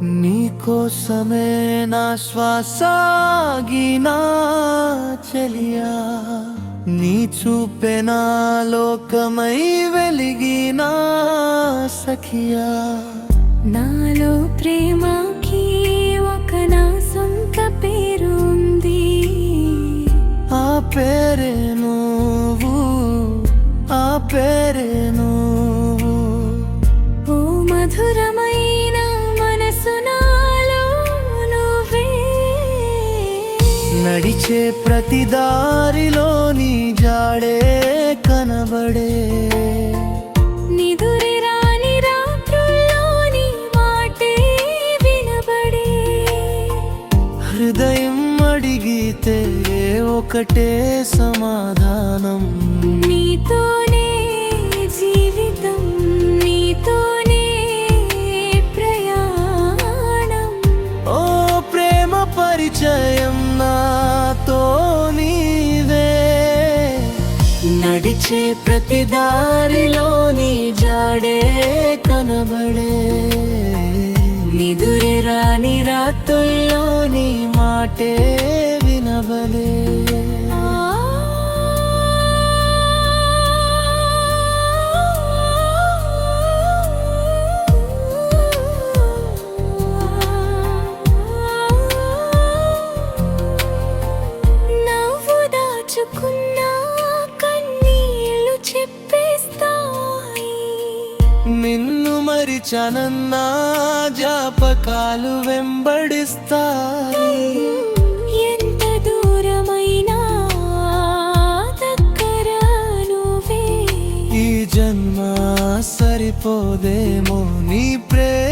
నీకోసమే నా శ్వాసాగినా చలియా, నీ చూపే నా లోకమై వెలిగినా సఖియా. నాలో ప్రేమకి ఒక నా సొంత పేరు ఉంది, ఆ పేరే నువ్వు, ఆ పేరే నువ్వు. ఓ మధురమైన మనసు నాలో నువ్వే. నడిచే ప్రతి దారిలో నీ జాడే కనబడే, నిదురి రాని రాత్రుల్లోని మాటే వినబడే. హృదయం అడిగితే ఒకటే సమాధానం, నీతోనే జీవితం, నీతోనే ప్రయాణం. ఓ ప్రేమ పరిచయం నాతో నీవే. నడిచే ప్రతి దారిలో నీ జాడే కనబడే, నిదురే రాని రాత్రుల్లో నీ మాటే వినబడే. నవ్వు దాచుకున్న కన్నీళ్ళు చెప్పేస్తాయి, నిన్ను మరిచనన్నా జాపకాలు వెంబడిస్తాయి. ఎంత దూరమైనా దగ్గర నువ్వే. ఈ జన్మ సరిపోదేమో నీ ప్రేమ